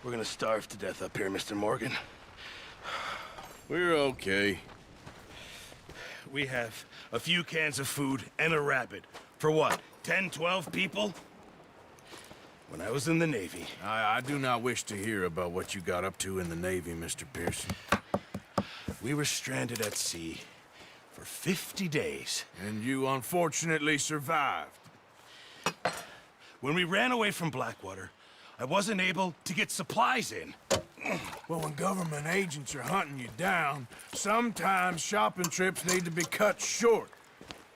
We're gonna starve to death up here, Mr. Morgan. We're okay. We have a few cans of food and a rabbit. For what, 10, 12 people? When I was in the Navy... I do not wish to hear about what you got up to in the Navy, Mr. Pearson. We were stranded at sea for 50 days. And you unfortunately survived. When we ran away from Blackwater, I wasn't able to get supplies in. Well, when government agents are hunting you down, sometimes shopping trips need to be cut short.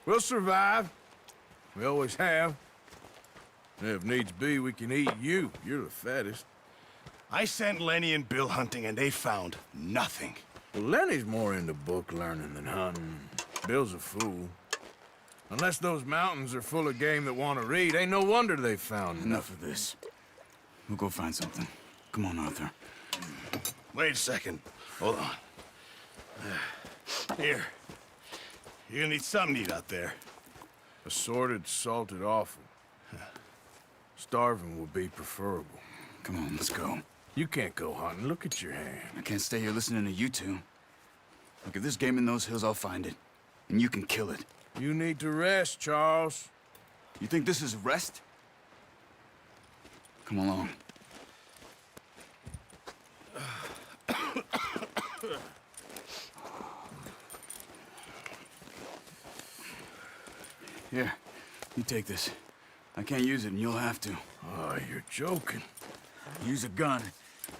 We'll survive. We always have. If needs be, we can eat you. You're the fattest. I sent Lenny and Bill hunting, and they found nothing. Well, Lenny's more into book learning than hunting. Bill's a fool. Unless those mountains are full of game that want to read, ain't no wonder they found Enough of this. We'll go find something. Come on, Arthur. Wait a second. Hold on. Here. You're gonna need something to eat out there. Assorted, salted offal. Starving would be preferable. Come on, let's go. You can't go hunting. Look at your hand. I can't stay here listening to you two. Look, if there's game in those hills, I'll find it. And you can kill it. You need to rest, Charles. You think this is rest? Come along. Here, you take this. I can't use it, and you'll have to. Oh, you're joking. Use a gun,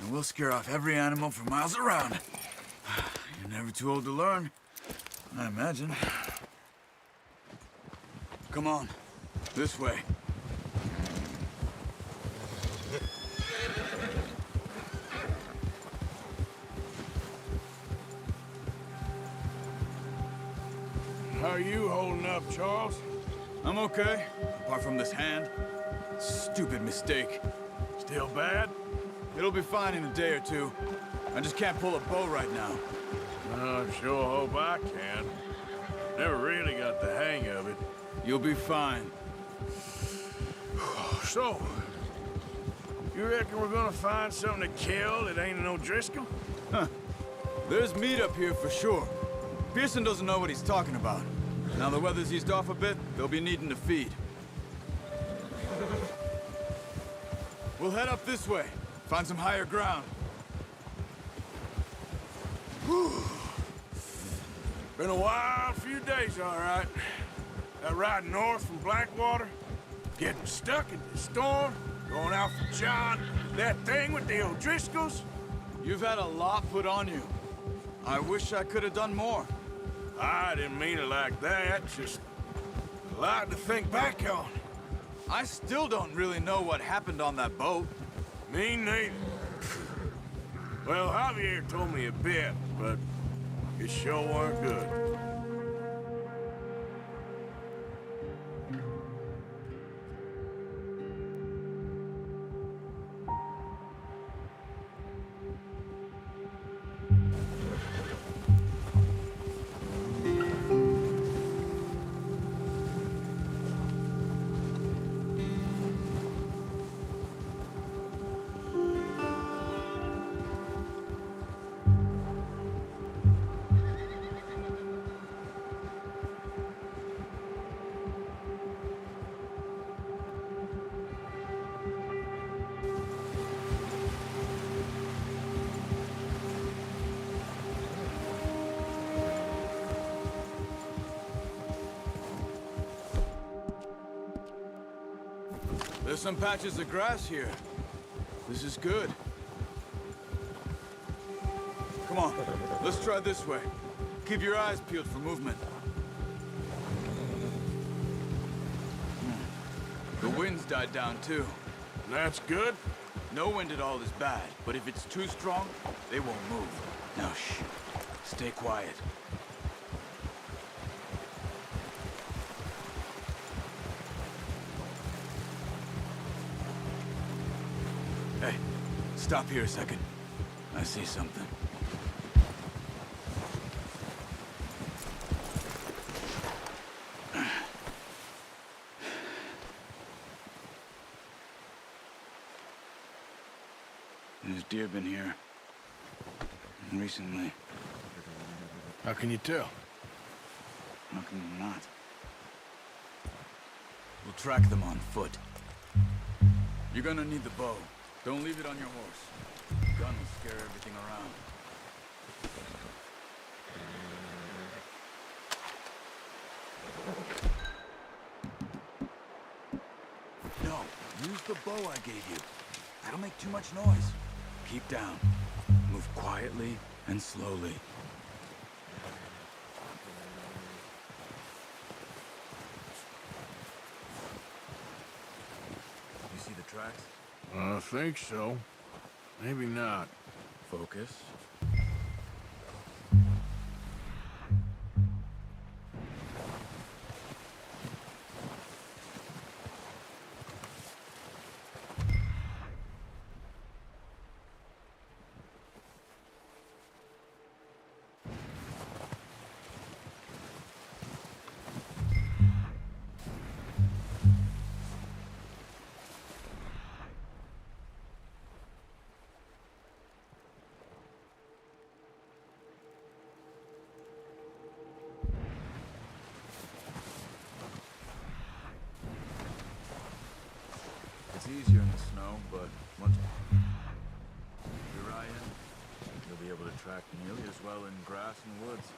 and we'll scare off every animal for miles around. You're never too old to learn, I imagine. Come on, this way. How are you holding up, Charles? I'm okay, apart from this hand. Stupid mistake. Still bad? It'll be fine in a day or two. I just can't pull a bow right now. I sure hope I can. Never really got the hang of it. You'll be fine. So, you reckon we're gonna find something to kill that ain't no Driscoll? There's meat up here for sure. Pearson doesn't know what he's talking about. Now the weather's eased off a bit, they'll be needing to feed. We'll head up this way. Find some higher ground. Whew. Been a wild few days, all right. That ride north from Blackwater, getting stuck in the storm, going out for John, that thing with the O'Driscolls. You've had a lot put on you. I wish I could have done more. I didn't mean it like that, just a lot to think back on. I still don't really know what happened on that boat. Me neither. Well, Javier told me a bit, but it sure weren't good. There's some patches of grass here. This is good. Come on, let's try this way. Keep your eyes peeled for movement. The wind's died down too. That's good. No wind at all is bad, but if it's too strong, they won't move. Now shh, stay quiet. Hey, stop here a second. I see something. There's deer been here. Recently. How can you tell? How can you not? We'll track them on foot. You're gonna need the bow. Don't leave it on your horse. The gun will scare everything around. No, use the bow I gave you. That'll make too much noise. Keep down. Move quietly and slowly. You see the tracks? I think so. Maybe not. Focus. It's easier in the snow, but once you're right in, you'll be able to track nearly as well in grass and woods.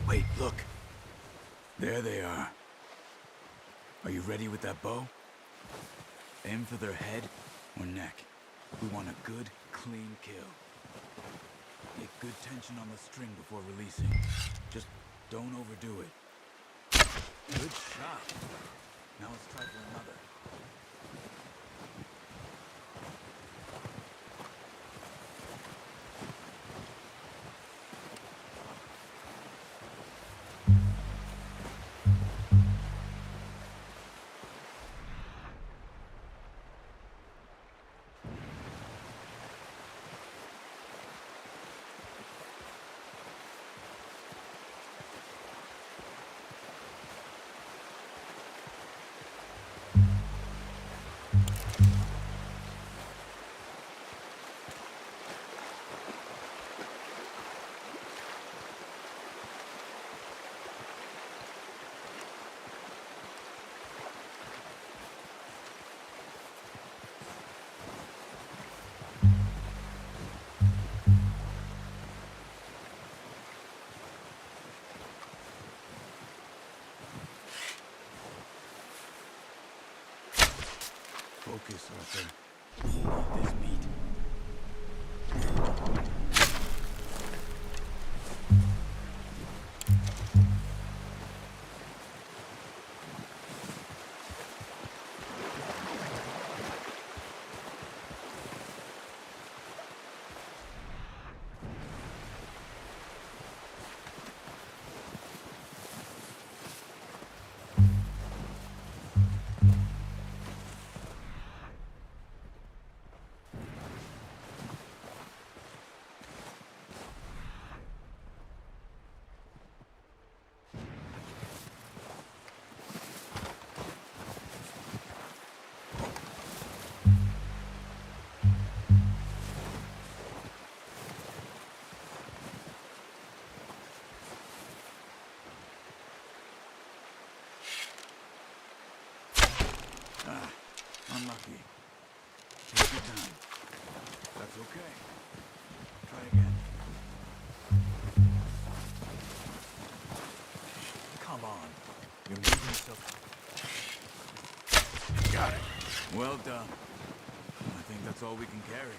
Wait, look. There they are. Are you ready with that bow? Aim for their head or neck. We want a good, clean kill. Get good tension on the string before releasing. Just don't overdo it. Good shot. Now let's try for another. Focus, Arthur. This meat. Unlucky. Take your time. That's okay. Try again. Come on. You're moving yourself. Got it. Well done. I think that's all we can carry.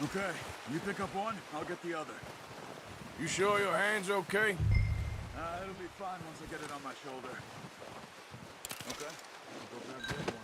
Okay, you pick up one, I'll get the other. You sure your hand's okay? It'll be fine once I get it on my shoulder. Okay, I'll go grab the other one.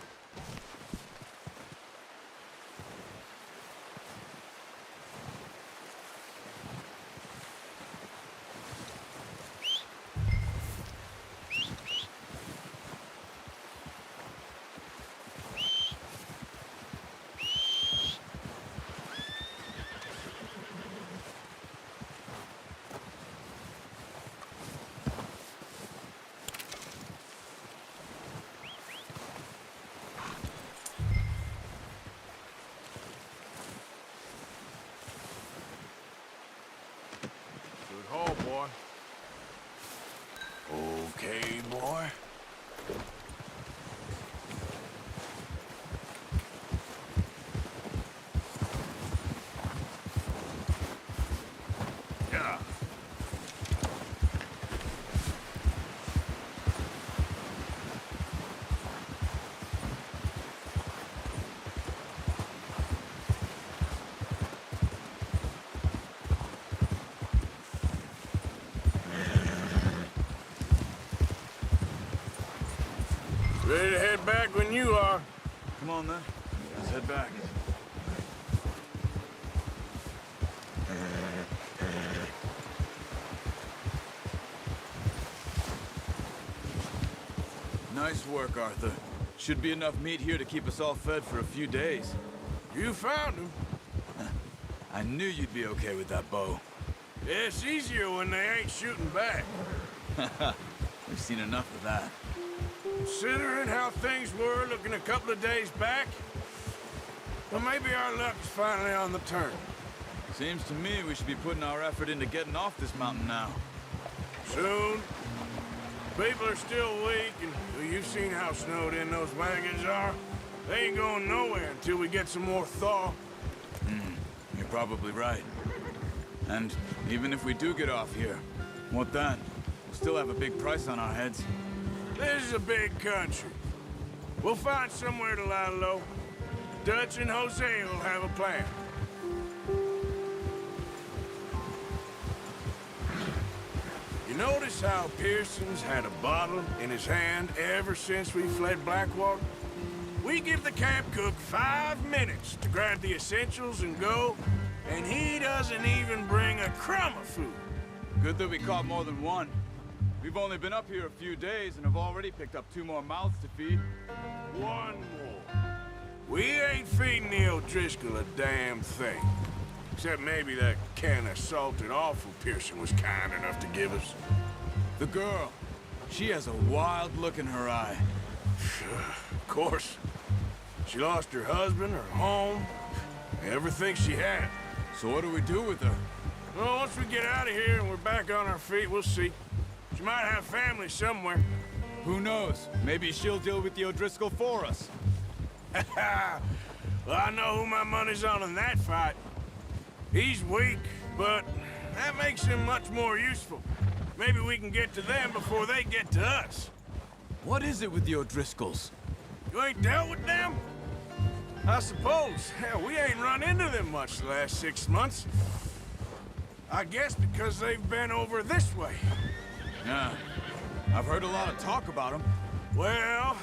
Good haul, boy. Okay, boy. Yeah. Ready to head back when you are. Come on, then. Let's head back. Nice work, Arthur. Should be enough meat here to keep us all fed for a few days. You found him. I knew you'd be okay with that bow. Yeah, it's easier when they ain't shooting back. We've seen enough of that. Considering how things were looking a couple of days back, well, maybe our luck's finally on the turn. Seems to me we should be putting our effort into getting off this mountain now. Soon. People are still weak, and well, you've seen how snowed in those wagons are. They ain't going nowhere until we get some more thaw. You're probably right. And even if we do get off here, what then? We'll still have a big price on our heads. This is a big country. We'll find somewhere to lie low. Dutch and Jose will have a plan. You notice how Pearson's had a bottle in his hand ever since we fled Blackwater? We give the camp cook 5 minutes to grab the essentials and go, and he doesn't even bring a crumb of food. Good that we caught more than one. We've only been up here a few days and have already picked up 2 more mouths to feed. One more. We ain't feeding the O'Driscoll a damn thing. Except maybe that can of salted offal Pearson was kind enough to give us. The girl. She has a wild look in her eye. Of course. She lost her husband, her home, everything she had. So what do we do with her? Well, once we get out of here and we're back on our feet, we'll see. She might have family somewhere. Who knows? Maybe she'll deal with the O'Driscoll for us. Well, I know who my money's on in that fight. He's weak, but that makes him much more useful. Maybe we can get to them before they get to us. What is it with the O'Driscolls? You ain't dealt with them? I suppose. Hell, we ain't run into them much the last 6 months. I guess because they've been over this way. Yeah. I've heard a lot of talk about them. Well,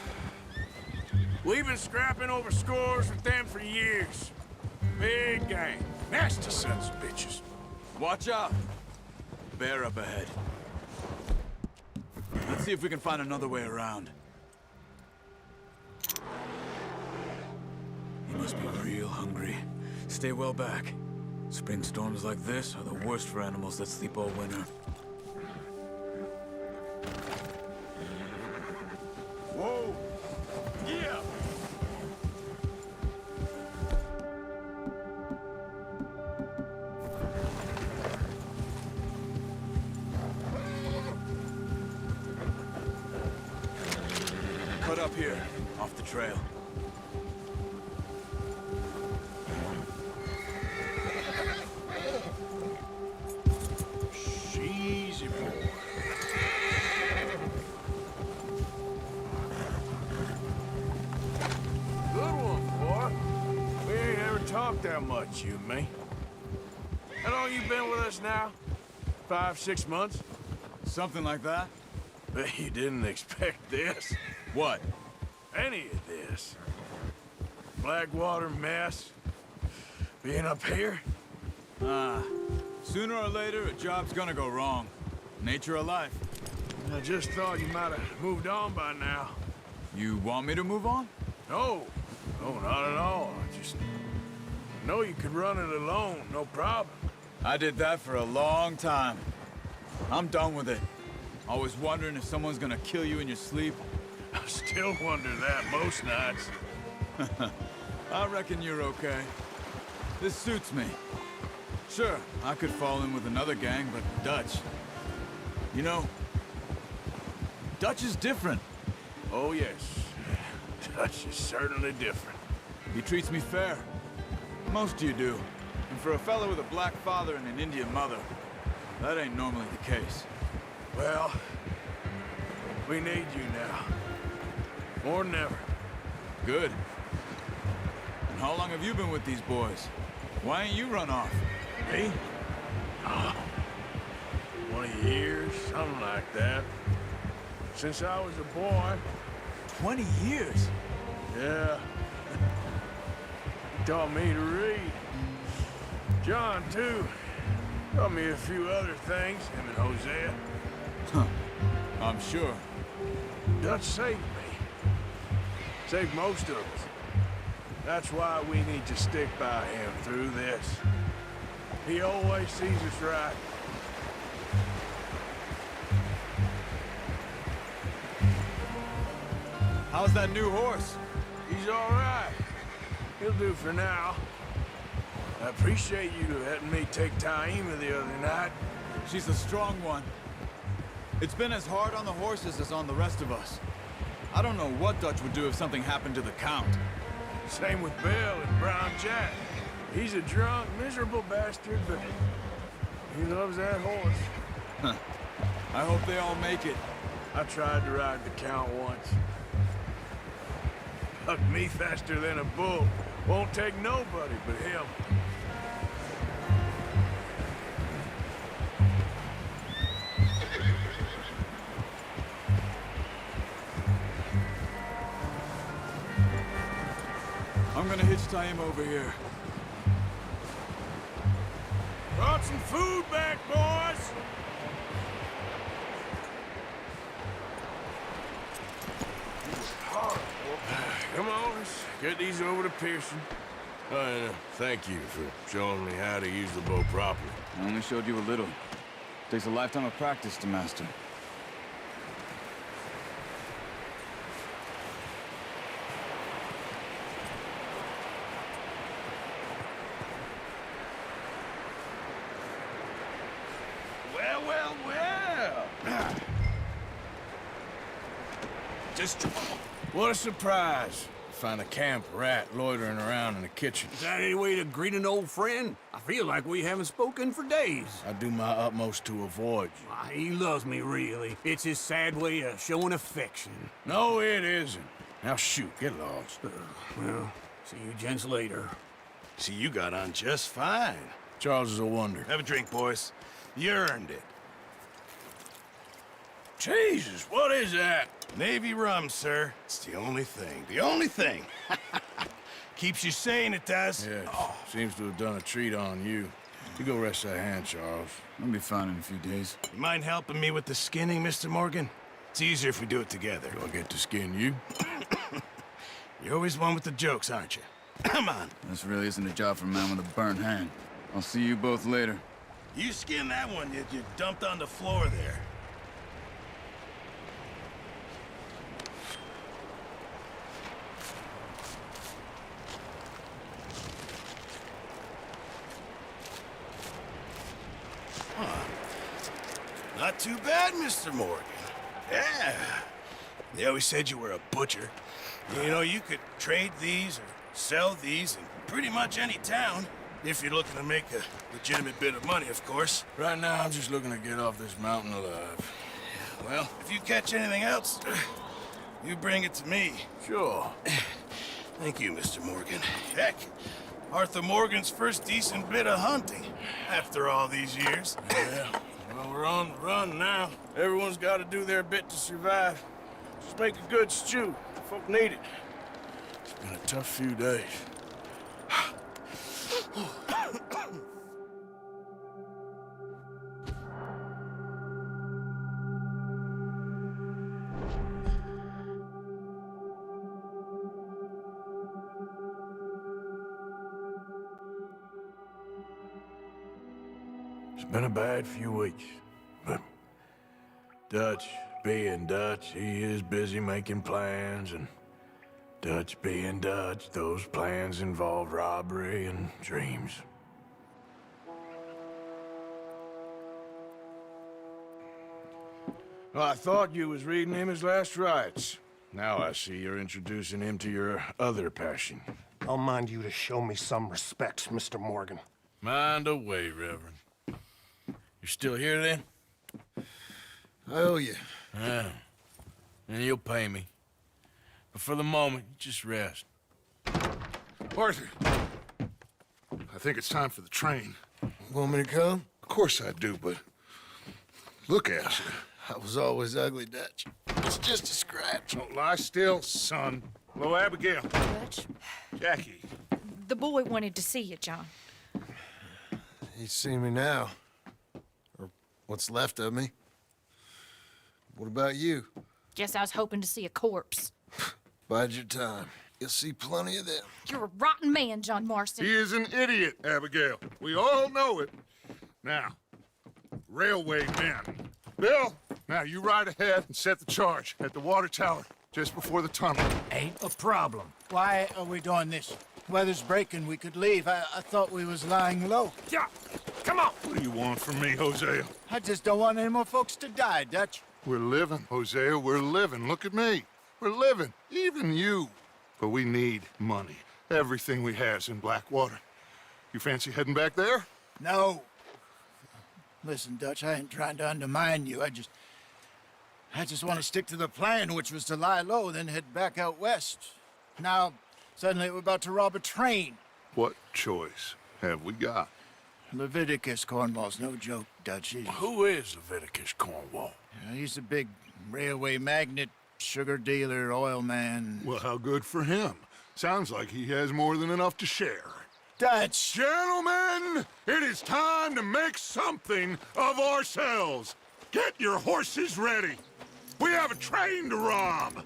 we've been scrapping over scores with them for years. Big gang. Nasty sons of bitches. Watch out! Bear up ahead. Let's see if we can find another way around. He must be real hungry. Stay well back. Spring storms like this are the worst for animals that sleep all winter. Whoa! Yeah! Cut up here, off the trail. Easy, boy. Good one, boy. We ain't ever talked that much, you and me. How long you been with us now? 5, 6 months? something like that. Bet you didn't expect this. What? Any of this. Blackwater mess. Being up here. Sooner or later, a job's gonna go wrong. Nature of life. I just thought you might have moved on by now. You want me to move on? No. No, not at all. I just know you could run it alone, no problem. I did that for a long time. I'm done with it. Always wondering if someone's gonna kill you in your sleep. I still wonder that most nights. I reckon you're okay. This suits me. Sure, I could fall in with another gang, but Dutch... You know, Dutch is different. Oh, yes. Dutch is certainly different. He treats me fair. Most of you do. And for a fella with a black father and an Indian mother, that ain't normally the case. Well, we need you now. More than ever. Good. And how long have you been with these boys? Why ain't you run off? Me? Oh, 20 years, something like that. Since I was a boy. 20 years? Yeah. He taught me to read. John, too. Taught me a few other things, him and Hosea. Huh. I'm sure. Dutch saved me. Saved most of us. That's why we need to stick by him through this. He always sees us right. How's that new horse? He's all right. He'll do for now. I appreciate you letting me take Taima the other night. She's a strong one. It's been as hard on the horses as on the rest of us. I don't know what Dutch would do if something happened to the Count. Same with Bill and Brown Jack. He's a drunk, miserable bastard, but he loves that horse. Huh. I hope they all make it. I tried to ride the Count once. Hucked me faster than a bull. Won't take nobody but him. I'm gonna hitch Taima over here. Brought some food back, boys! Come on, let's get these over to Pearson. And thank you for showing me how to use the bow properly. I only showed you a little. Takes a lifetime of practice to master. Well, well, well. Just... What a surprise. Find a camp rat loitering around in the kitchen. Is that any way to greet an old friend? I feel like we haven't spoken for days. I do my utmost to avoid you. Why, he loves me, really. It's his sad way of showing affection. No, it isn't. Now shoot, get lost. Well, see you gents later. See, you got on just fine. Charles is a wonder. Have a drink, boys. You earned it. Jesus, what is that? Navy rum, sir. It's the only thing. The only thing. Keeps you sane, it does. Yes, seems to have done a treat on you. You go rest that hand, Charles. I'll be fine in a few days. You mind helping me with the skinning, Mr. Morgan? It's easier if we do it together. Do I get to skin you? You're always one with the jokes, aren't you? Come on. This really isn't a job for a man with a burnt hand. I'll see you both later. You skinned that one you dumped on the floor there. Not too bad, Mr. Morgan. Yeah. They always said you were a butcher. You know, you could trade these or sell these in pretty much any town. If you're looking to make a legitimate bit of money, of course. Right now, I'm just looking to get off this mountain alive. Well, if you catch anything else, you bring it to me. Sure. Thank you, Mr. Morgan. Heck, Arthur Morgan's first decent bit of hunting after all these years. Yeah, Well, we're on the run now. Everyone's got to do their bit to survive. Just make a good stew. Folk need it. It's been a tough few days. It's been a bad few weeks, but Dutch being Dutch, he is busy making plans, and Dutch being Dutch, those plans involve robbery and dreams. Well, I thought you was reading him his last rites. Now I see you're introducing him to your other passion. I'll mind you to show me some respect, Mr. Morgan. Mind away, Reverend. You still here, then? I owe you. Yeah. And you'll pay me. But for the moment, just rest. Arthur, I think it's time for the train. Want me to come? Of course I do, but look at you. I was always ugly, Dutch. It's just a scratch. Don't lie still, son. Hello, Abigail. Dutch, Jackie. the boy wanted to see you, John. He's seen me now. Or what's left of me. What about you? Guess I was hoping to see a corpse. Bide your time. You'll see plenty of them. You're a rotten man, John Marston. He is an idiot, Abigail. We all know it. Now, railway men. Bill, now you ride ahead and set the charge at the water tower just before the tunnel. Ain't a problem. Why are we doing this? Weather's breaking, we could leave. I thought we was lying low. Yeah, come on. What do you want from me, Hosea? I just don't want any more folks to die, Dutch. We're living, Hosea, we're living. Look at me. We're living, even you. But we need money. Everything we has in Blackwater. You fancy heading back there? No. Listen, Dutch, I ain't trying to undermine you. I just want to stick to the plan, which was to lie low, then head back out west. Now, suddenly we're about to rob a train. What choice have we got? Leviticus Cornwall's no joke, Dutch. Who is Leviticus Cornwall? He's a big railway magnate, sugar dealer, oil man. Well, how good for him. Sounds like he has more than enough to share. Dutch! Gentlemen, it is time to make something of ourselves. Get your horses ready. We have a train to rob.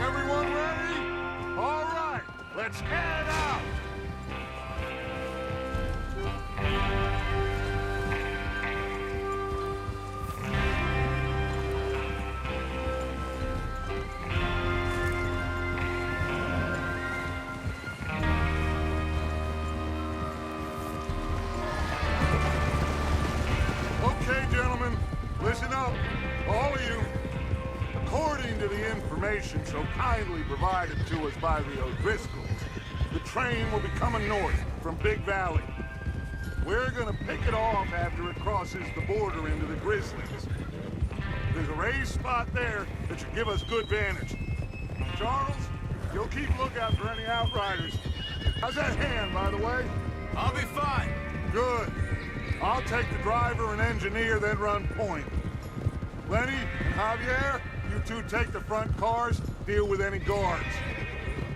Everyone ready? All right, let's head out. Okay, gentlemen, listen up, all of you. According to the information so kindly provided to us by the O'Driscolls, the train will be coming north from Big Valley. We're gonna pick it off after it crosses the border into the Grizzlies. There's a raised spot there that should give us good vantage. Charles, you'll keep lookout for any outriders. How's that hand, by the way? I'll be fine. Good. I'll take the driver and engineer, then run point. Lenny and Javier, you two take the front cars, deal with any guards.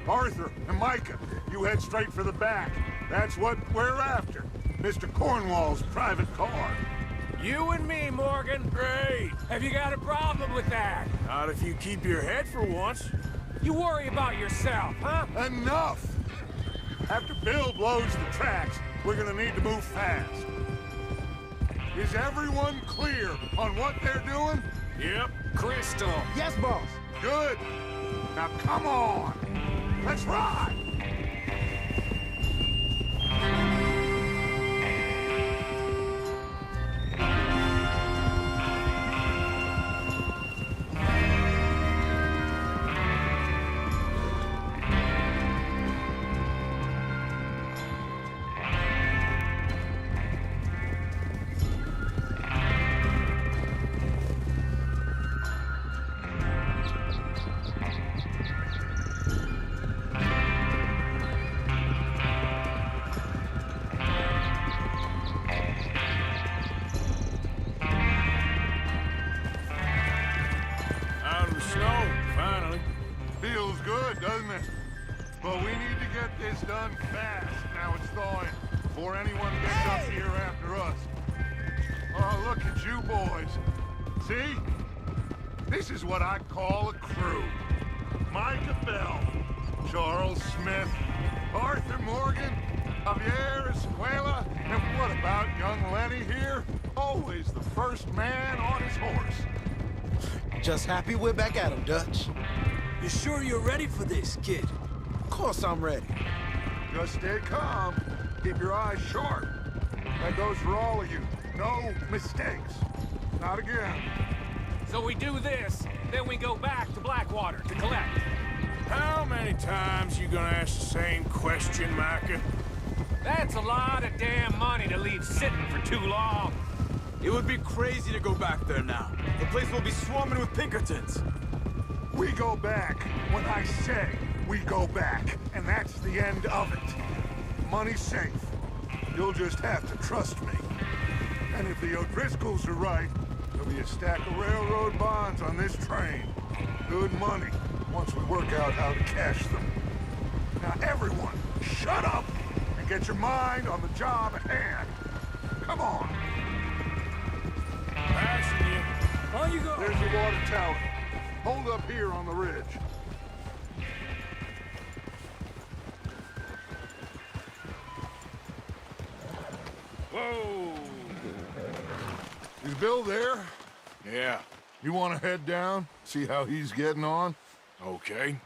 Arthur and Micah, you head straight for the back. That's what we're after. Mr. Cornwall's private car. You and me, Morgan. Great. Have you got a problem with that? Not if you keep your head for once. You worry about yourself, huh? Enough! After Bill blows the tracks, we're gonna need to move fast. Is everyone clear on what they're doing? Yep. Crystal. Yes, boss. Good. Now come on. Let's ride. But we need to get this done fast. Now it's thawing, before anyone gets up here after us. Oh, look at you boys. See? This is what I call a crew. Micah Bell, Charles Smith, Arthur Morgan, Javier Escuela, and what about young Lenny here? Always the first man on his horse. Just happy we're back at him, Dutch. You sure you're ready for this, kid? Of course I'm ready. Just stay calm. Keep your eyes sharp. That goes for all of you. No mistakes. Not again. So we do this, then we go back to Blackwater to collect. How many times you gonna ask the same question, Micah? That's a lot of damn money to leave sitting for too long. It would be crazy to go back there now. The place will be swarming with Pinkertons. We go back when I say we go back, and that's the end of it. Money's safe. You'll just have to trust me. And if the O'Driscolls are right, there'll be a stack of railroad bonds on this train. Good money, once we work out how to cash them. Now everyone, shut up and get your mind on the job at hand. Come on. Passing you. On you go. There's the water tower. Hold up here on the ridge. Whoa! Is Bill there? Yeah, You want to head down, see how he's getting on? okay.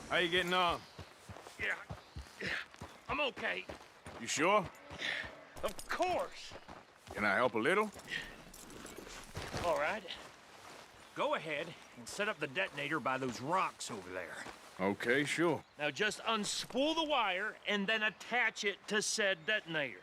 How you getting on? Yeah, I'm okay. You sure? Of course. Can I help a little? All right. Go ahead and set up the detonator by those rocks over there. Okay, sure. Now just unspool the wire and then attach it to said detonator.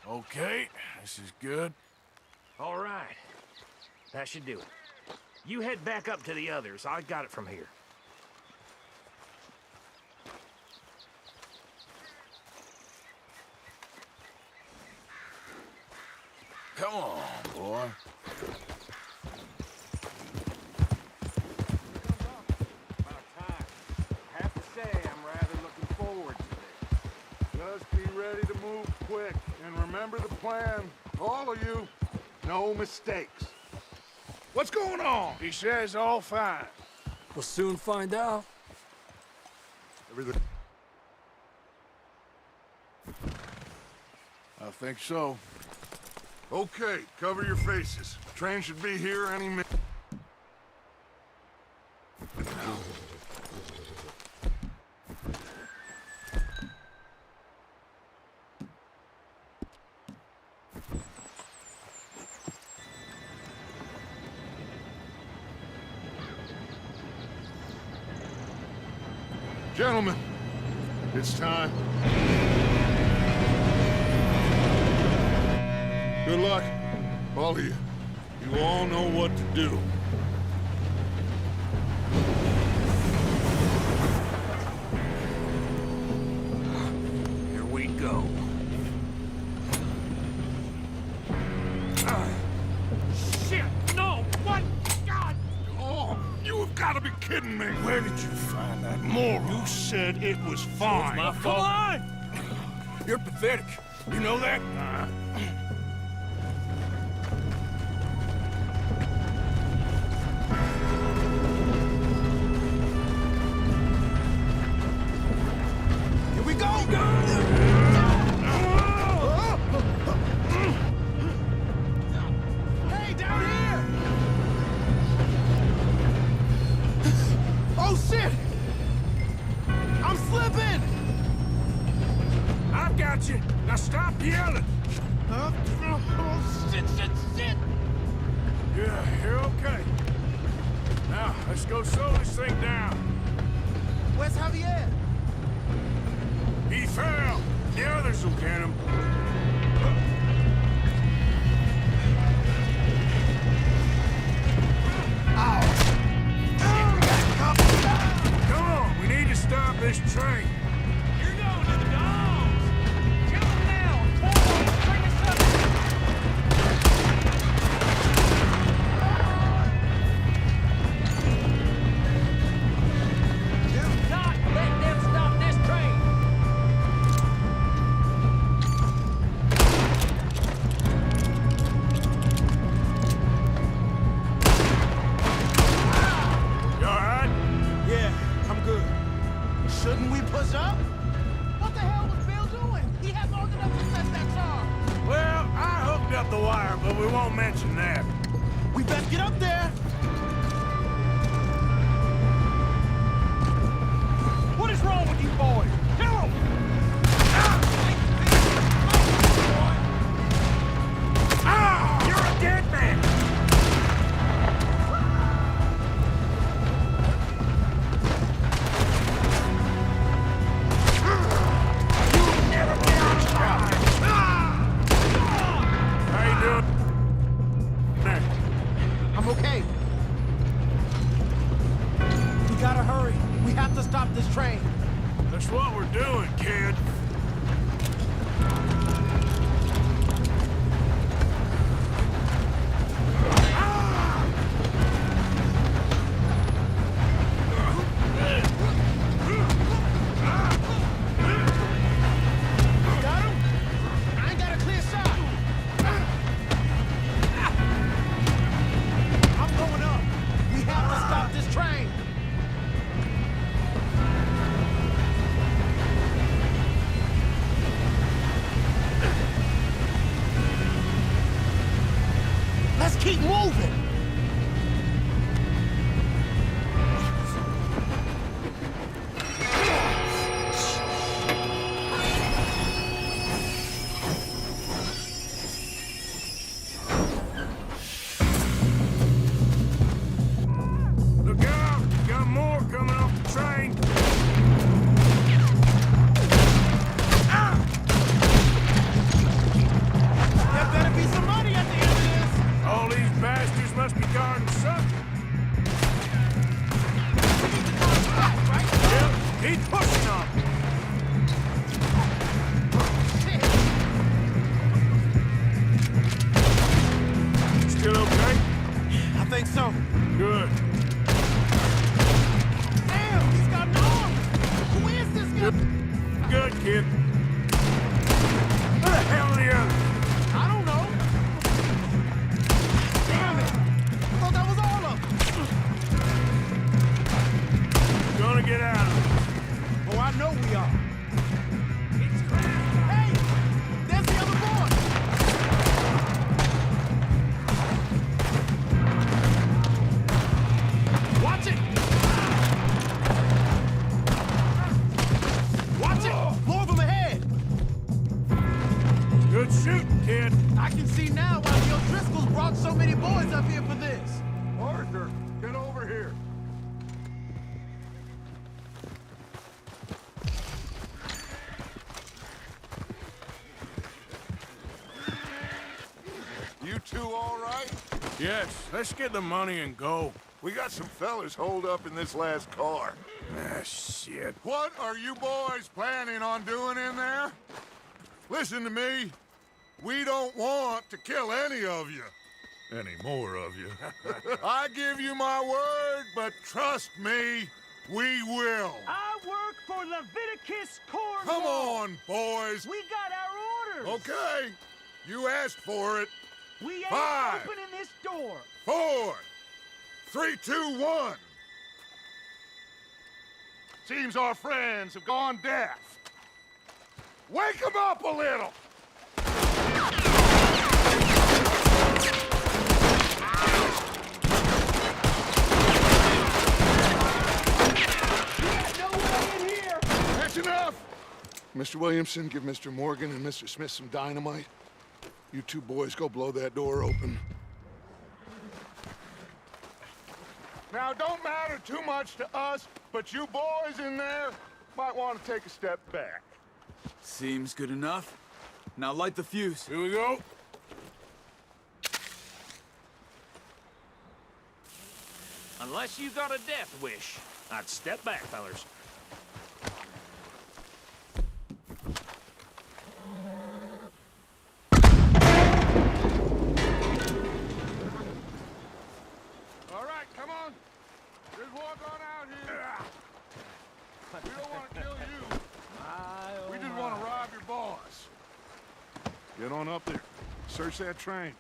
Okay, this is good. All right. That should do it. You head back up to the others. I got it from here. Come on, boy. I have to say, I'm rather looking forward to this. Just be ready to move quick, and remember the plan. All of you, no mistakes. What's going on? He says all fine. We'll soon find out. Everything. I think so. Okay, cover your faces. Train should be here any minute. Gentlemen, it's time. Good luck, all of you. You all know what to do. Here we go. Shit! No! What? God! Oh, you have got to be kidding me. Where did you find that moron? You said it was fine. My fault. Come on! You're pathetic. You know that? Now stop yelling! Oh, shit! Yeah, you're okay. Now, let's go slow this thing down. Where's Javier? He fell. The others will get him. Come on, we need to stop this train. You're going to the dogs! Kill them now and forward and bring us up! Do not let them stop this train! You all right? Yeah, I'm good. Shouldn't we push up? What the hell was Bill doing? He had long enough to set that charge. Well, I hooked up the wire, but we won't mention that. We best get up there. What is wrong with you boys? Kill them! You're a dead man! How you doing? I'm okay. We gotta hurry. We have to stop this train. That's what we're doing, kid. Got him? I ain't got a clear shot. I'm going up. We have to stop this train. Let's keep moving. Look out! Got more coming off the train! There better be some money at the end of this. All these bastards must be guarding something. Yep, keep pushing on. Still okay? I think so. Good. Damn, he's got an arm. Who is this guy? Good, kid. Where the hell are the others? I don't know. Damn it. I thought that was all of them. Gonna get out of it. Oh, I know we are. Hey, there's the other boy. Watch it. Watch it. More of them ahead. Good shooting, kid. I can see now why the O'Driscolls brought so many boys up here for this. Arthur, get over here. You two all right? Yes, let's get the money and go. We got some fellas holed up in this last car. Ah, shit. What are you boys planning on doing in there? Listen to me. We don't want to kill any of you. Any more of you. I give you my word, but trust me, we will. I work for Leviticus Cornwall! Come on, boys. We got our orders! Okay, you asked for it. We ain't 5, opening this door! 4, 3, 2, 1. Seems our friends have gone deaf. Wake them up a little! Mr. Williamson, give Mr. Morgan and Mr. Smith some dynamite. You two boys go blow that door open. Now, it don't matter too much to us, but you boys in there might want to take a step back. Seems good enough. Now light the fuse. Here we go. Unless you got a death wish, I'd step back, fellers. All right, come on. Just walk on out here. We don't want to kill you. We just want to rob your boss. Get on up there. Search that train.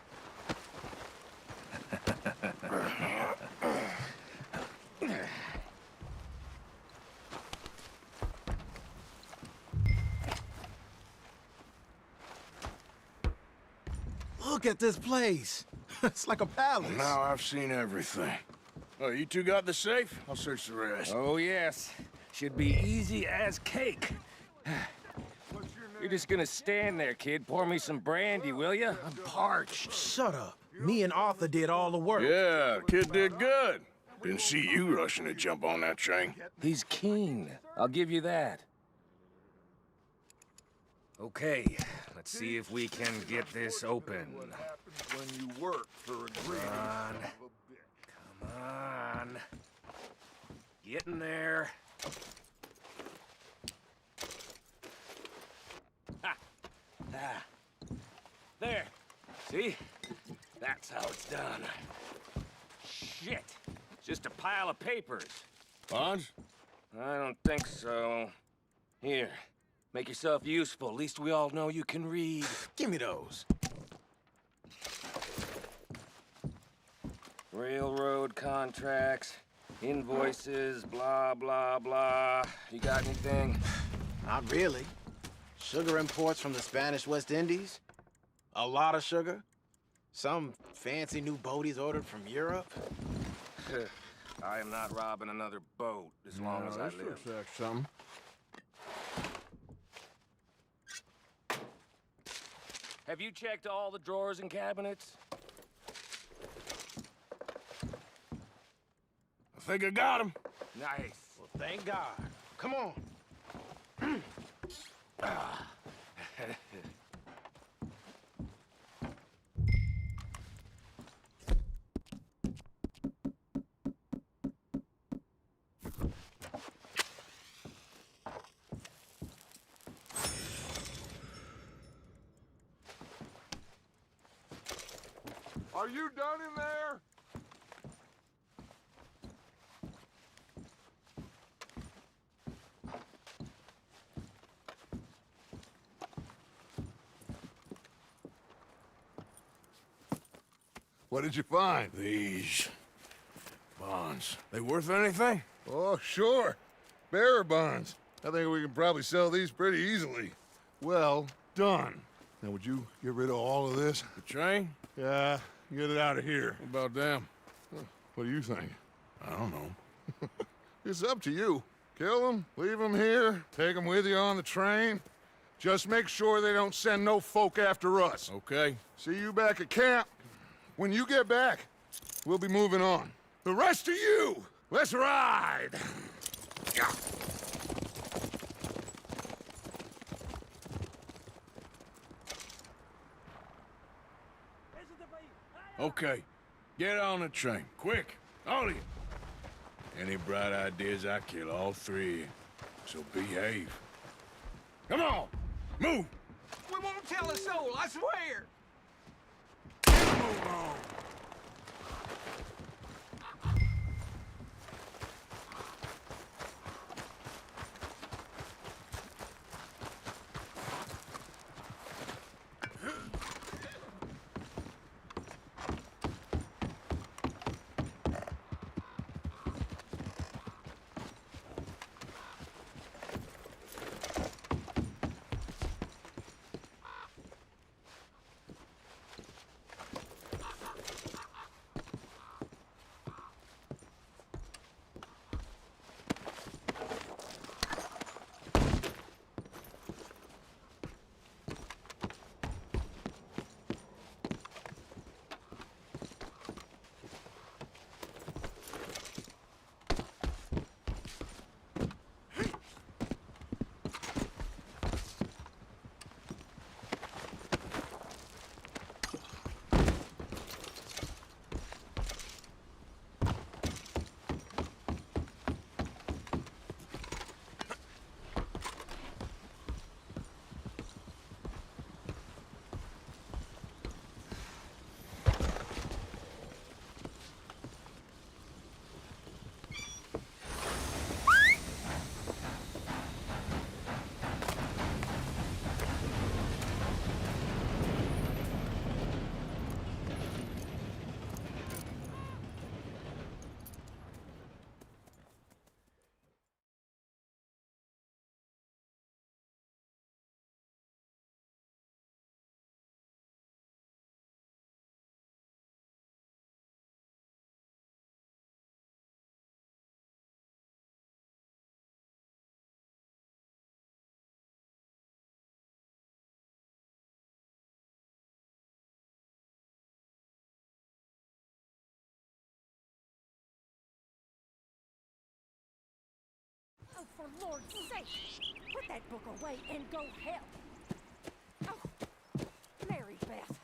Look at this place. It's like a palace. Now I've seen everything. Oh, you two got the safe? I'll search the rest. Oh, yes. Should be easy as cake. You're just gonna stand there, kid. Pour me some brandy, will you? I'm parched. Shut up. Me and Arthur did all the work. Yeah, kid did good. Didn't see you rushing to jump on that train. He's keen. I'll give you that. Okay, let's see if we can get this open. When you work for a greedy son of a bitch. Come on. Get in there. Ha! Ah. There. See? That's how it's done. Shit. It's just a pile of papers. Bonds? I don't think so. Here. Make yourself useful. At least we all know you can read. Give me those. Railroad contracts, invoices, blah, blah, blah. You got anything? Not really. Sugar imports from the Spanish West Indies. A lot of sugar. Some fancy new boat he's ordered from Europe. I am not robbing another boat as long as I this live. looks like something. Have you checked all the drawers and cabinets? I think I got him. Nice. Well, thank God. Come on. Are you done in there? What did you find? These bonds. They worth anything? Oh, sure. Bearer bonds. I think we can probably sell these pretty easily. Well done. Now, would you get rid of all of this? The train? Yeah, get it out of here. What about them? What do you think? I don't know. It's up to you. Kill them, leave them here, take them with you on the train. Just make sure they don't send no folk after us. Okay. See you back at camp. When you get back, we'll be moving on. The rest of you, let's ride! Yeah. Okay. Get on the train. Quick. All of you. Any bright ideas, I kill all three of you. So behave. Come on! Move! We won't tell a soul, I swear! Move on! For Lord's sake, put that book away and go help. Oh, Mary Beth.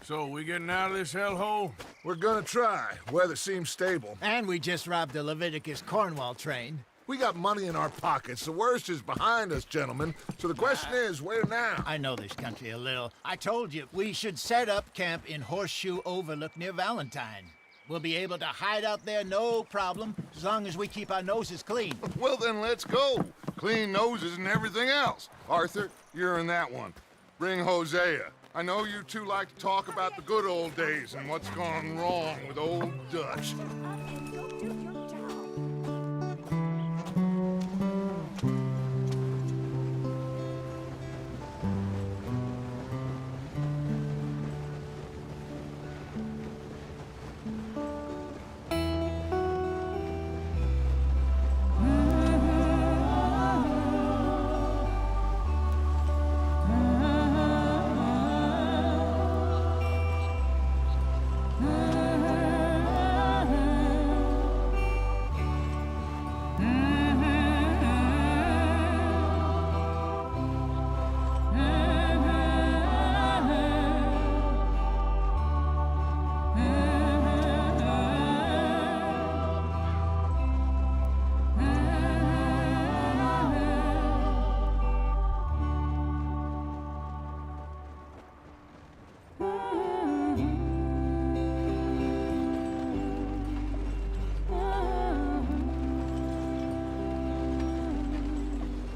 So, we getting out of this hellhole? We're gonna try. Weather seems stable. And we just robbed the Leviticus Cornwall train. We got money in our pockets. The worst is behind us, gentlemen. So the question is, where now? I know this country a little. I told you, we should set up camp in Horseshoe Overlook near Valentine. We'll be able to hide out there, no problem, as long as we keep our noses clean. Well, then let's go. Clean noses and everything else. Arthur, you're in that one. Bring Hosea. I know you two like to talk about the good old days and what's gone wrong with old Dutch. And you'll do your job.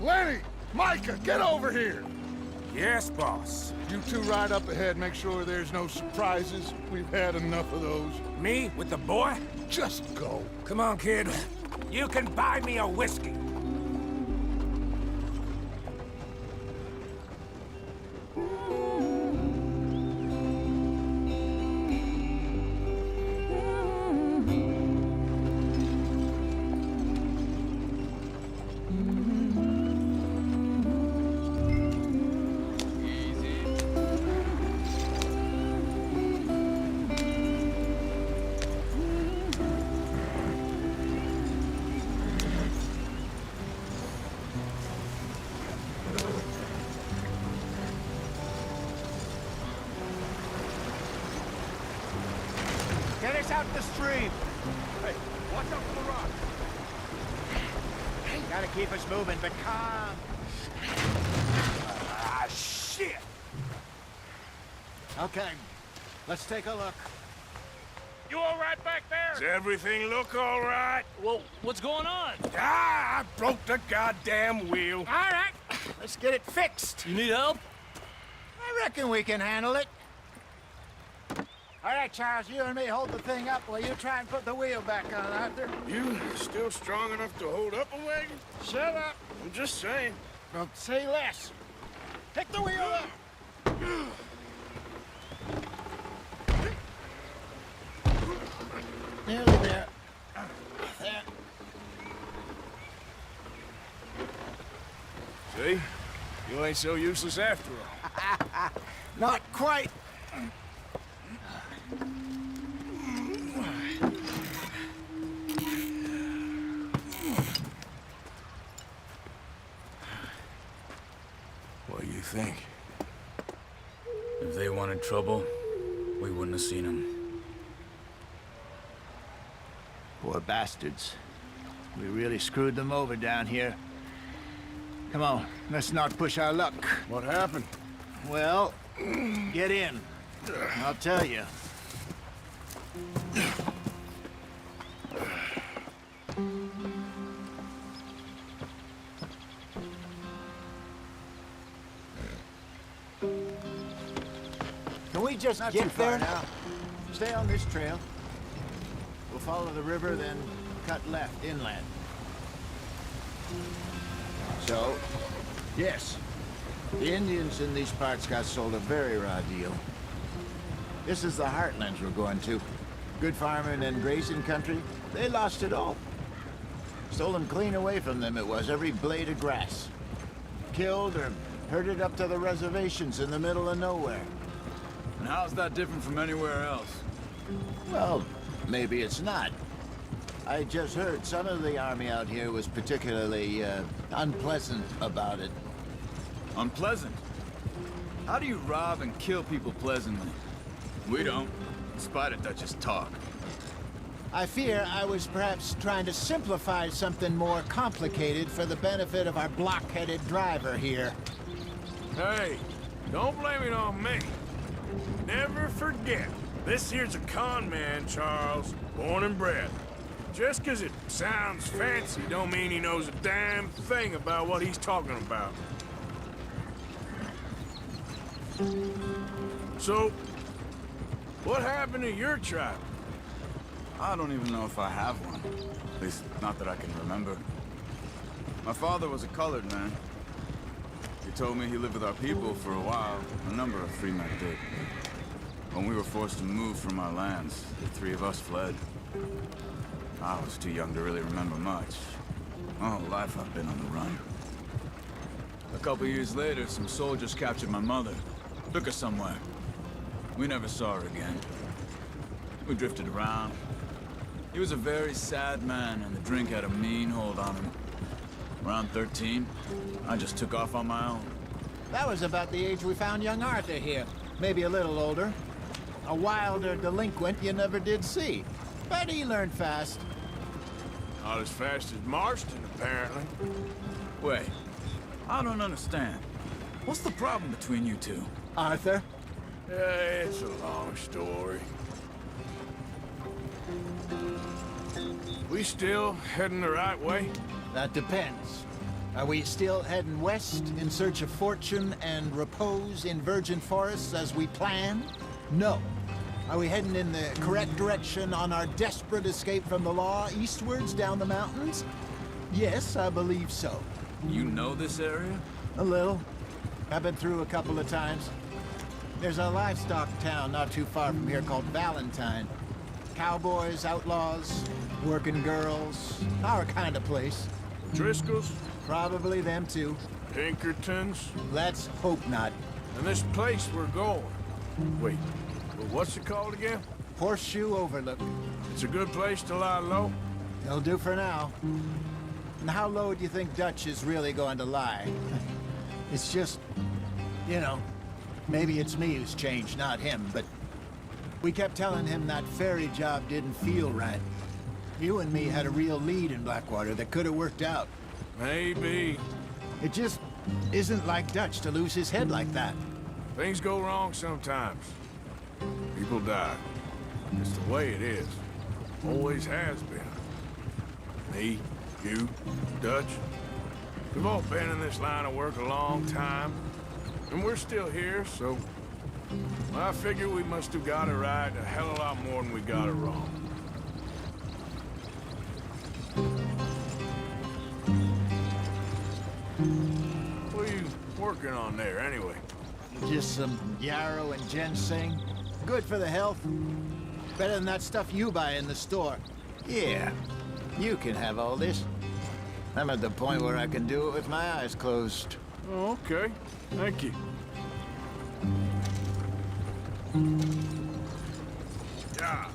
Lenny! Micah, get over here! Yes, boss. You two ride up ahead, make sure there's no surprises. We've had enough of those. Me with the boy? Just go. Come on, kid. You can buy me a whiskey. Get us out the stream. Hey, watch out for the rock. Gotta keep us moving, but calm. Ah, shit! Okay, let's take a look. You all right back there? Does everything look all right? Well, what's going on? Ah, I broke the goddamn wheel. All right, let's get it fixed. You need help? I reckon we can handle it. All right, Charles, you and me hold the thing up while you try and put the wheel back on, Arthur. You still strong enough to hold up a wagon? Shut up. I'm just saying. Well, say less. Pick the wheel up. Nearly there. There. See? You ain't so useless after all. Not quite. What do you think? If they wanted trouble, we wouldn't have seen them. Poor bastards. We really screwed them over down here. Come on, let's not push our luck. What happened? Well, get in. I'll tell you. Can we just get there now? Stay on this trail. We'll follow the river, then cut left inland. So, yes, the Indians in these parts got sold a very raw deal. This is the heartlands we're going to. Good farming and grazing country, they lost it all. Stolen clean away from them it was, every blade of grass. Killed or herded up to the reservations in the middle of nowhere. And how's that different from anywhere else? Well, maybe it's not. I just heard some of the army out here was particularly, unpleasant about it. Unpleasant? How do you rob and kill people pleasantly? We don't, in spite of Dutch's talk. I fear I was perhaps trying to simplify something more complicated for the benefit of our block-headed driver here. Hey, don't blame it on me. Never forget, this here's a con man, Charles, born and bred. Just 'cause it sounds fancy don't mean he knows a damn thing about what he's talking about. So, what happened to your tribe? I don't even know if I have one. At least, not that I can remember. My father was a colored man. He told me he lived with our people for a while. A number of free men did. When we were forced to move from our lands, the three of us fled. I was too young to really remember much. My whole life I've been on the run. A couple years later, some soldiers captured my mother. Took her somewhere. We never saw her again. We drifted around. He was a very sad man, and the drink had a mean hold on him. Around 13, I just took off on my own. That was about the age we found young Arthur here. Maybe a little older. A wilder delinquent you never did see. But he learned fast. Not as fast as Marston, apparently. Wait, I don't understand. What's the problem between you two? Arthur? It's a long story. We still heading the right way? That depends. Are we still heading west in search of fortune and repose in virgin forests as we planned? No. Are we heading in the correct direction on our desperate escape from the law eastwards down the mountains? Yes, I believe so. You know this area? A little. I've been through a couple of times. There's a livestock town not too far from here called Valentine. Cowboys, outlaws, working girls, our kind of place. Driscolls? Probably them too. Pinkertons? Let's hope not. And this place we're going. Wait, well, what's it called again? Horseshoe Overlook. It's a good place to lie low? It'll do for now. And how low do you think Dutch is really going to lie? It's just, you know, maybe it's me who's changed, not him, but we kept telling him that ferry job didn't feel right. You and me had a real lead in Blackwater that could have worked out. Maybe. It just isn't like Dutch to lose his head like that. Things go wrong sometimes. People die. It's the way it is. Always has been. Me, you, Dutch. We've all been in this line of work a long time. And we're still here, so... I figure we must have got it right a hell of a lot more than we got it wrong. What are you working on there, anyway? Just some yarrow and ginseng. Good for the health. Better than that stuff you buy in the store. Yeah, you can have all this. I'm at the point where I can do it with my eyes closed. Oh, okay. Thank you. Yeah.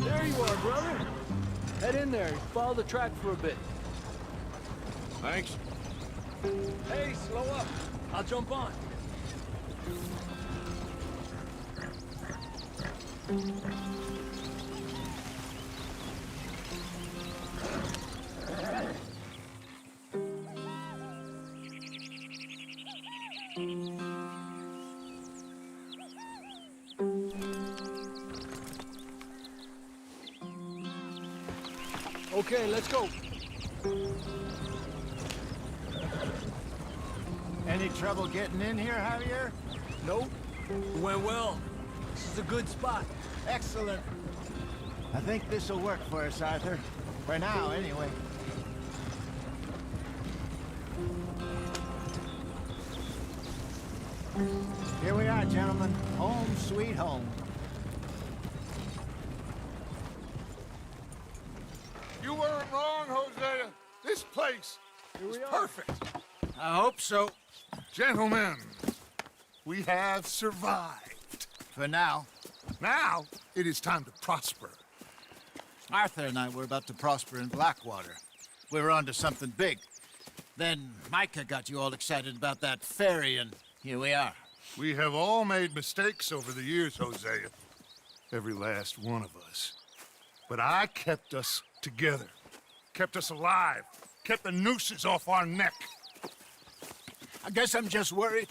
There you are, brother. Head in there. Follow the track for a bit. Thanks. Hey, slow up. I'll jump on. Okay, let's go. Any trouble getting in here, Javier? Nope. It went well. This is a good spot. Excellent. I think this'll work for us, Arthur. For now, anyway. Here we are, gentlemen. Home sweet home. You weren't wrong, Hosea. This place is perfect. I hope so. Gentlemen, we have survived. For now. Now, it is time to prosper. Arthur and I were about to prosper in Blackwater. We were onto something big. Then Micah got you all excited about that ferry, and here we are. We have all made mistakes over the years, Hosea. Every last one of us. But I kept us together. Kept us alive. Kept the nooses off our neck. I guess I'm just worried.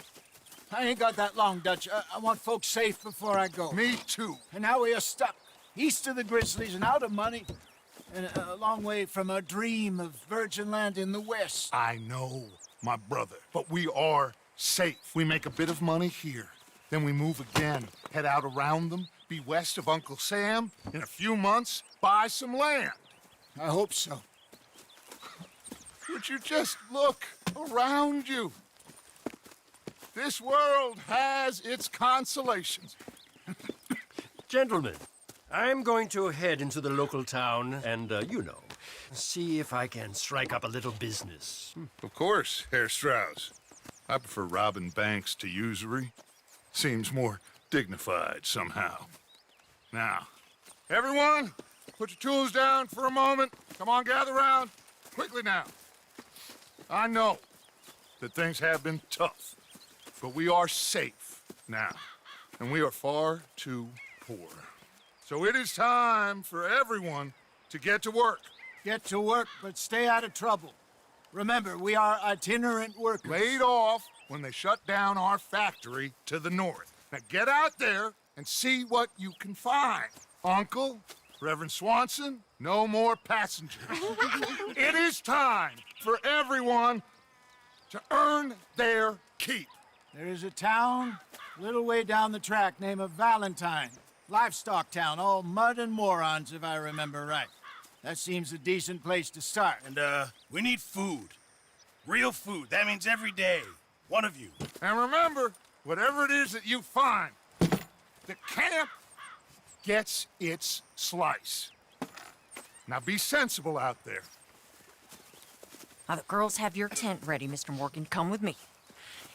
I ain't got that long, Dutch. I want folks safe before I go. Me too. And now we are stuck, east of the Grizzlies and out of money, and a long way from our dream of virgin land in the west. I know, my brother, but we are safe. We make a bit of money here, then we move again, head out around them, be west of Uncle Sam, in a few months, buy some land. I hope so. Would you just look around you? This world has its consolations. Gentlemen, I'm going to head into the local town and, see if I can strike up a little business. Of course, Herr Strauss. I prefer robbing banks to usury. Seems more dignified somehow. Now, everyone, put your tools down for a moment. Come on, gather round. Quickly now. I know that things have been tough, but we are safe now, and we are far too poor. So it is time for everyone to get to work. Get to work, but stay out of trouble. Remember, we are itinerant workers. Laid off when they shut down our factory to the north. Now get out there and see what you can find. Uncle, Reverend Swanson, no more passengers. It is time for everyone to earn their keep. There is a town a little way down the track named Valentine. Livestock town, all mud and morons, if I remember right. That seems a decent place to start. And, we need food. Real food. That means every day. One of you. And remember, whatever it is that you find, the camp gets its slice. Now be sensible out there. Now the girls have your tent ready, Mr. Morgan. Come with me.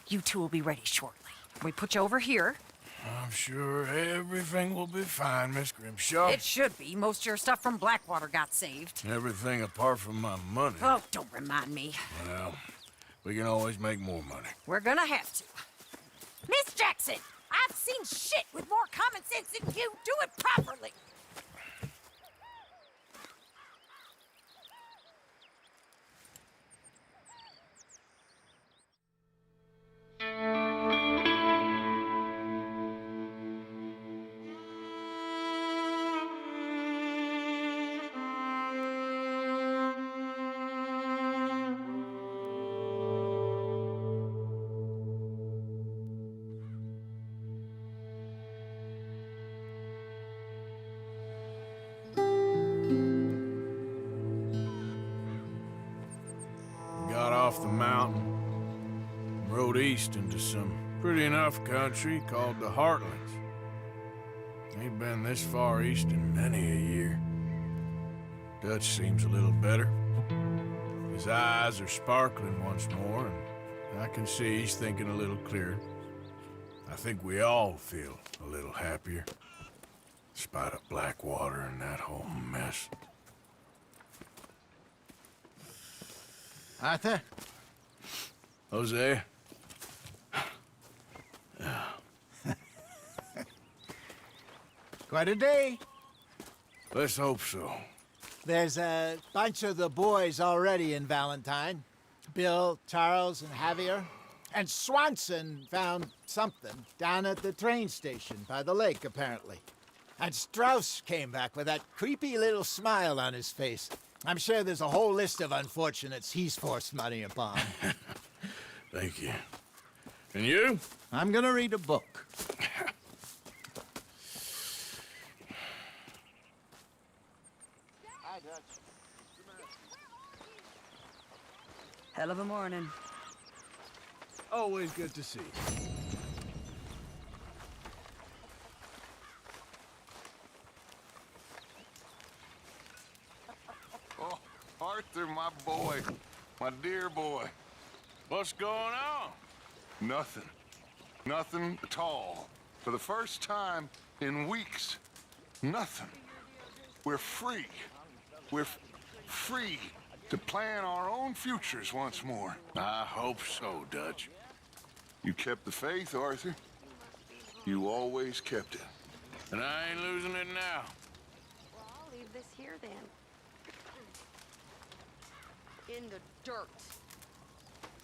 You two will be ready shortly. We put you over here. I'm sure everything will be fine, Miss Grimshaw. It should be. Most of your stuff from Blackwater got saved. Everything apart from my money. Oh, don't remind me. Well, we can always make more money. We're gonna have to. Miss Jackson, I've seen shit with more common sense than you. Do it properly. Off the mountain, rode east into some pretty enough country called the Heartlands. Ain't been this far east in many a year. Dutch seems a little better. His eyes are sparkling once more, and I can see he's thinking a little clearer. I think we all feel a little happier, in spite of Blackwater and that whole mess. Arthur? Jose? Quite a day. Let's hope so. There's a bunch of the boys already in Valentine. Bill, Charles, and Javier. And Swanson found something down at the train station by the lake, apparently. And Strauss came back with that creepy little smile on his face. I'm sure there's a whole list of unfortunates he's forced money upon. Thank you. And you? I'm gonna read a book. Hi, Dutch. Hell of a morning. Always good to see you. Arthur, my boy. My dear boy. What's going on? Nothing. Nothing at all. For the first time in weeks. Nothing. We're free. We're free to plan our own futures once more. I hope so, Dutch. You kept the faith, Arthur. You always kept it. And I ain't losing it now. Well, I'll leave this here then. In the dirt.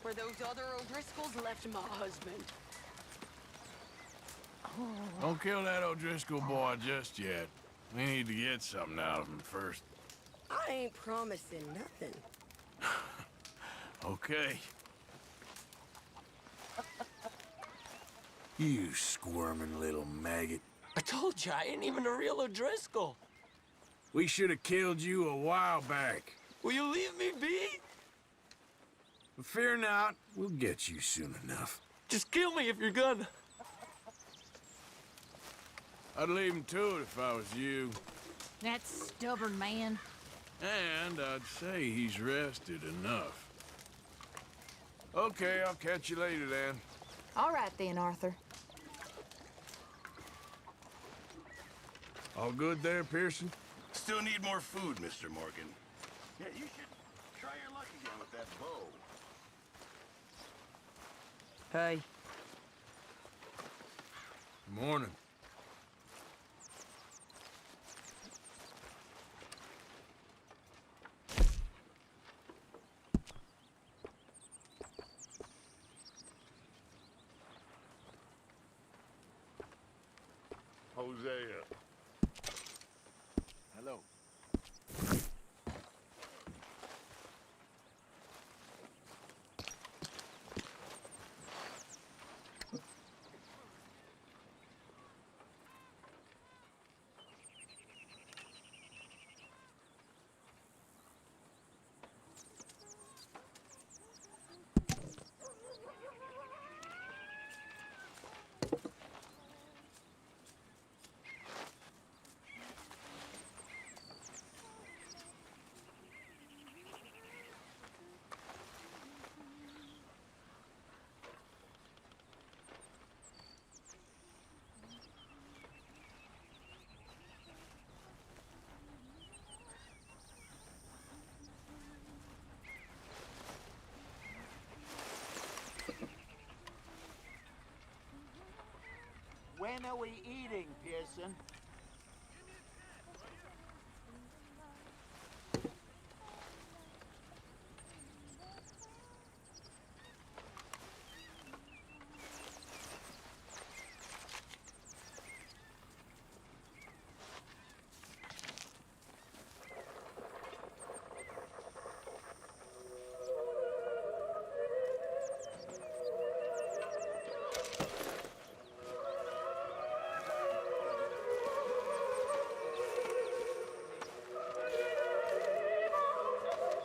Where those other O'Driscolls left my husband. Don't kill that O'Driscoll boy just yet. We need to get something out of him first. I ain't promising nothing. Okay. You squirming little maggot. I told you, I ain't even a real O'Driscoll. We should have killed you a while back. Will you leave me be? But fear not, we'll get you soon enough. Just kill me if you're gonna. I'd leave him to it if I was you. That stubborn man. And I'd say he's rested enough. Okay, I'll catch you later then. All right then, Arthur. All good there, Pearson? Still need more food, Mr. Morgan. Yeah, you should try your luck again with that bow. Hey. Morning. Hosea. Hello. When are we eating, Pearson?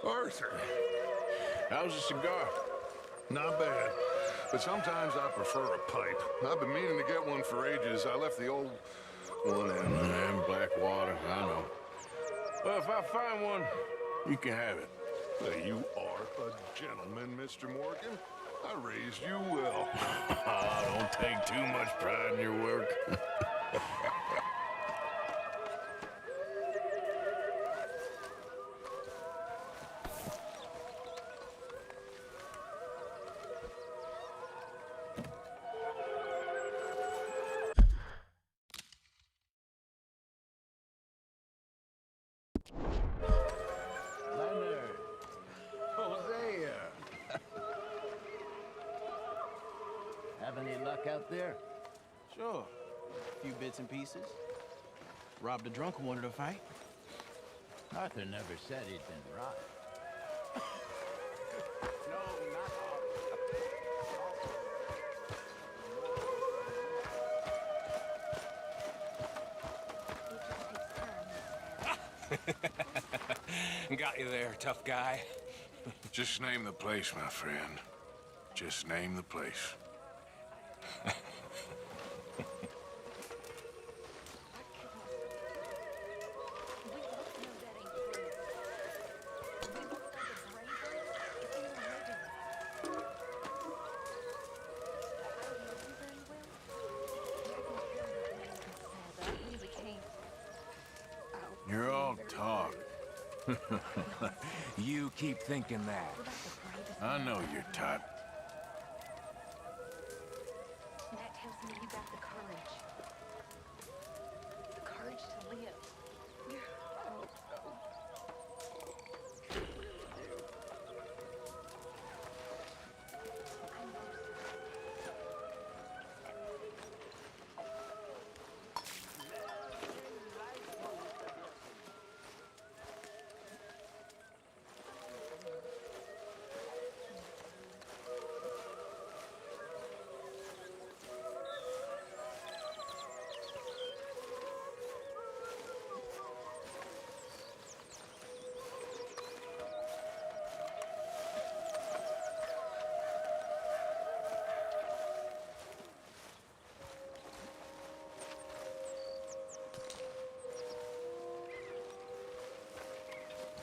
Arthur. How's the cigar? Not bad. But sometimes I prefer a pipe. I've been meaning to get one for ages. I left the old one in. And Blackwater, I know. Well, if I find one, you can have it. Well, you are a gentleman, Mr. Morgan. I raised you well. Don't take too much pride in your work. Linde. Hosea. Have any luck out there? Sure. A few bits and pieces. Robbed a drunk who wanted to fight. Arthur never said he'd been robbed. Got you there, tough guy. Just name the place, my friend. Just name the place. You keep thinking that. I know your type.